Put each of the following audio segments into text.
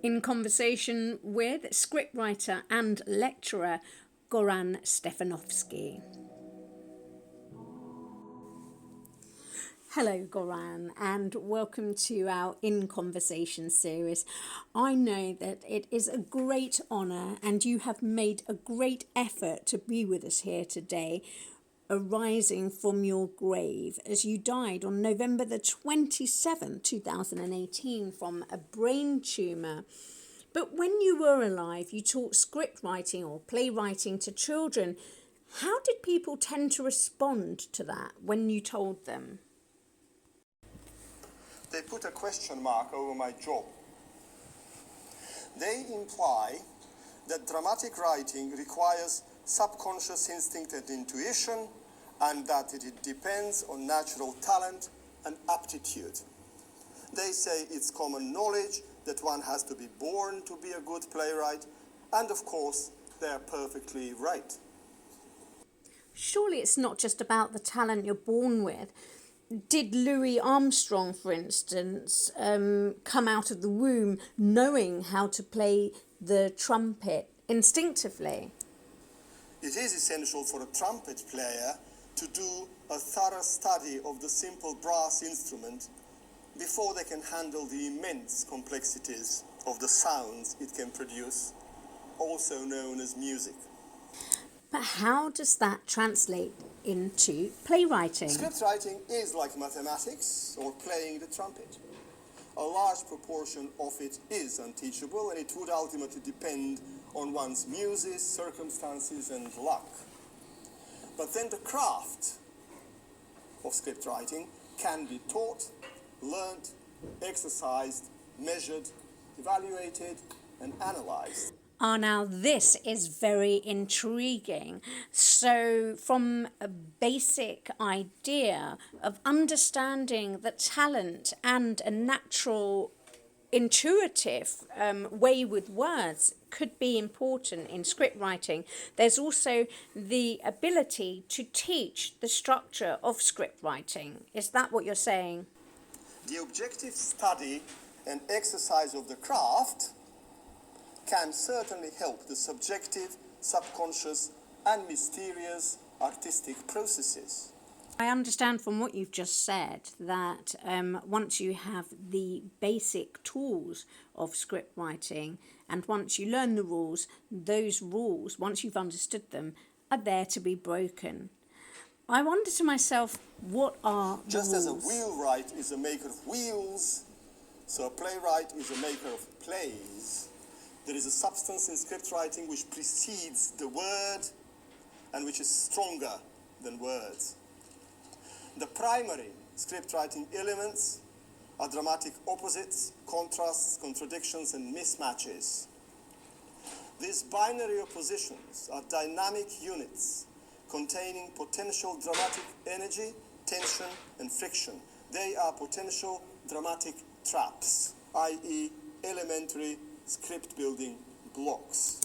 in conversation with scriptwriter and lecturer Goran Stefanovski. Hello Goran, and welcome to our In Conversation series. I know that it is a great honour and you have made a great effort to be with us here today, arising from your grave as you died on November the 27th, 2018 from a brain tumour. But when you were alive, you taught script writing or playwriting to children. How did people tend to respond to that when you told them? They put a question mark over my job. They imply that dramatic writing requires subconscious instinct and intuition, and that it depends on natural talent and aptitude. They say it's common knowledge that one has to be born to be a good playwright, and of course, they're perfectly right. Surely it's not just about the talent you're born with. Did Louis Armstrong, for instance, come out of the womb knowing how to play the trumpet instinctively? It is essential for a trumpet player to do a thorough study of the simple brass instrument before they can handle the immense complexities of the sounds it can produce, also known as music. But how does that translate into playwriting? Script writing is like mathematics or playing the trumpet. A large proportion of it is unteachable, and it would ultimately depend on one's muses, circumstances, and luck. But then the craft of script writing can be taught, learnt, exercised, measured, evaluated, and analysed. Now this is very intriguing. So from a basic idea of understanding that talent and a natural intuitive way with words could be important in script writing, there's also the ability to teach the structure of script writing. Is that what you're saying? The objective study and exercise of the craft can certainly help the subjective, subconscious, and mysterious artistic processes. I understand from what you've just said that once you have the basic tools of script writing and once you learn the rules, those rules, once you've understood them, are there to be broken. I wonder to myself, what are the Just rules? as a wheelwright is a maker of wheels, so a playwright is a maker of plays. There is a substance in script writing which precedes the word and which is stronger than words. The primary script writing elements are dramatic opposites, contrasts, contradictions, and mismatches. These binary oppositions are dynamic units containing potential dramatic energy, tension, and friction. They are potential dramatic traps, i.e. elementary script building blocks.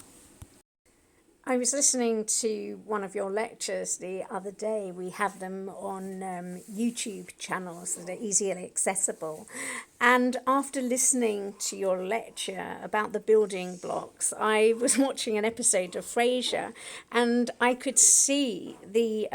I was listening to one of your lectures the other day. We have them on YouTube channels that are easily accessible. And after listening to your lecture about the building blocks, I was watching an episode of Frasier, and I could see the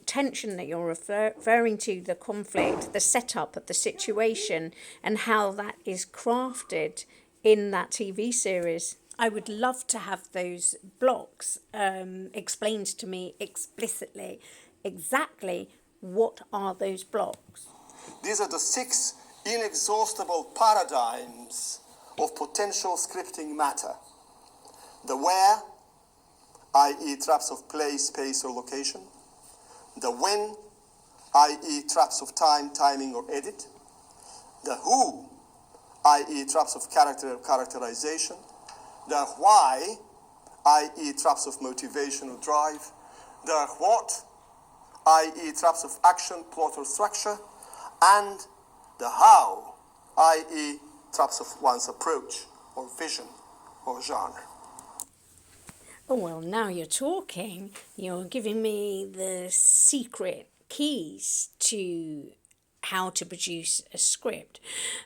tension that you're referring to, the conflict, the setup of the situation, and how that is crafted in that TV series. I would love to have those blocks explained to me explicitly. Exactly what are those blocks? These are the 6 inexhaustible paradigms of potential scripting matter. The where, i.e. traps of place, space, or location. The when, i.e. traps of time, timing, or edit. The who, i.e. traps of character or characterization. The why, i.e. traps of motivation or drive. The what, i.e. traps of action, plot, or structure. And the how, i.e. traps of one's approach, or vision, or genre. Oh, well, now you're talking. You're giving me the secret keys to how to produce a script.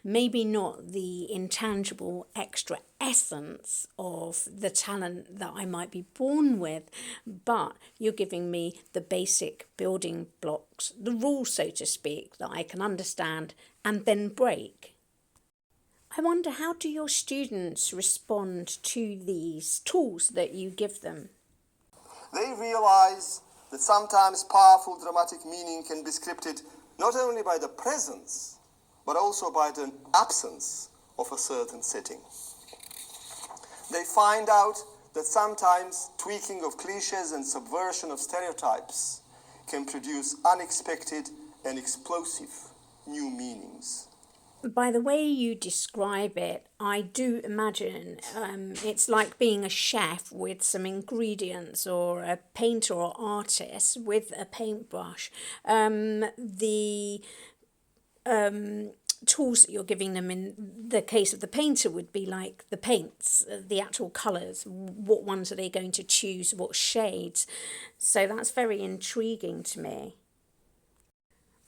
Maybe not the intangible extra essence of the talent that I might be born with, but you're giving me the basic building blocks, the rules, so to speak, that I can understand and then break. I wonder, how do your students respond to these tools that you give them? They realize that sometimes powerful dramatic meaning can be scripted not only by the presence, but also by the absence of a certain setting. They find out that sometimes tweaking of cliches and subversion of stereotypes can produce unexpected and explosive new meanings. By the way you describe it, I do imagine it's like being a chef with some ingredients, or a painter or artist with a paintbrush. The tools that you're giving them in the case of the painter would be like the paints, the actual colours. What ones are they going to choose? What shades? So that's very intriguing to me.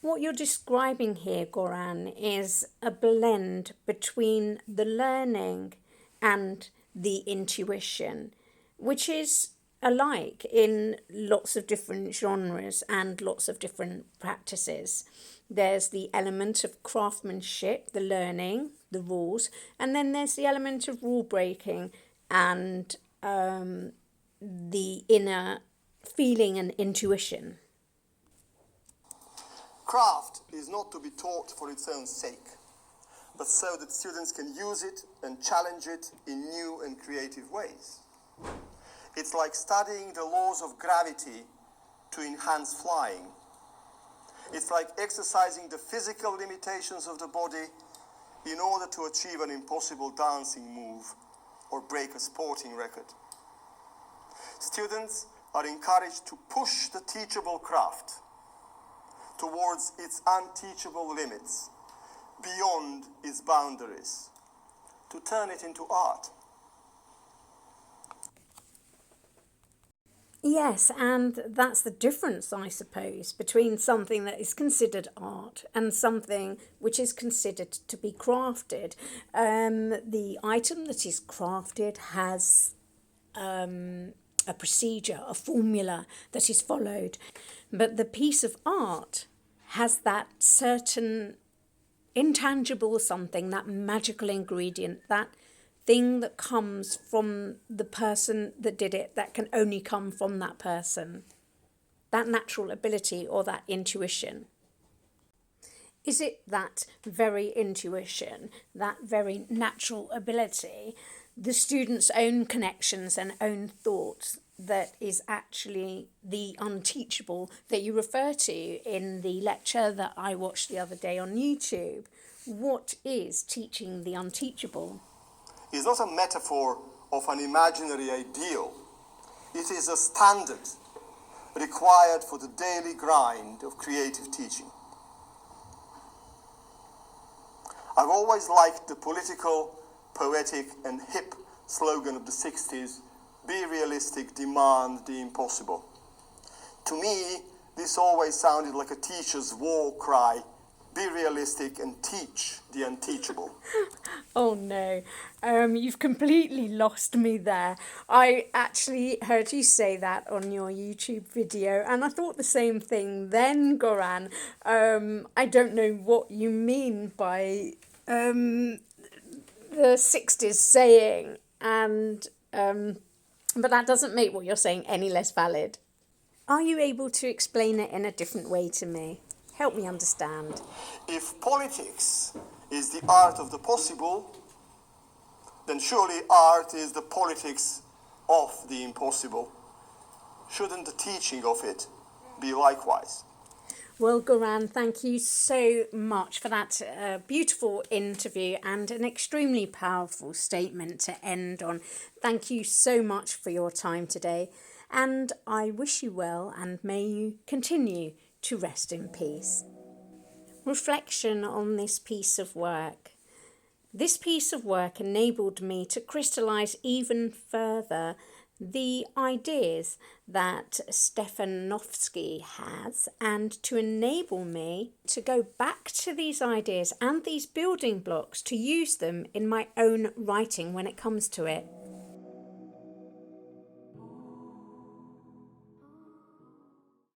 What you're describing here, Goran, is a blend between the learning and the intuition, which is alike in lots of different genres and lots of different practices. There's the element of craftsmanship, the learning, the rules, and then there's the element of rule breaking and the inner feeling and intuition. Craft is not to be taught for its own sake, but so that students can use it and challenge it in new and creative ways. It's like studying the laws of gravity to enhance flying. It's like exercising the physical limitations of the body in order to achieve an impossible dancing move or break a sporting record. Students are encouraged to push the teachable craft towards its unteachable limits, beyond its boundaries, to turn it into art. Yes, and that's the difference, I suppose, between something that is considered art and something which is considered to be crafted. The item that is crafted has a procedure, a formula that is followed. But the piece of art has that certain intangible something, that magical ingredient, that thing that comes from the person that did it, that can only come from that person. That natural ability or that intuition. Is it that very intuition, that very natural ability, the student's own connections and own thoughts, that is actually the unteachable that you refer to in the lecture that I watched the other day on YouTube? What is teaching the unteachable? It's not a metaphor of an imaginary ideal. It is a standard required for the daily grind of creative teaching. I've always liked the political, poetic, and hip slogan of the 60s, "Be realistic, demand the impossible." To me, this always sounded like a teacher's war cry: be realistic and teach the unteachable. Oh no, you've completely lost me there. I actually heard you say that on your YouTube video, and I thought the same thing then, Goran. I don't know what you mean by the 60s saying, and but that doesn't make what you're saying any less valid. Are you able to explain it in a different way to me? Help me understand. If politics is the art of the possible, then surely art is the politics of the impossible. Shouldn't the teaching of it be likewise? Well, Goran, thank you so much for that beautiful interview and an extremely powerful statement to end on. Thank you so much for your time today, and I wish you well, and may you continue to rest in peace. Reflection on this piece of work. This piece of work enabled me to crystallise even further the ideas that Stefanovski has, and to enable me to go back to these ideas and these building blocks to use them in my own writing when it comes to it.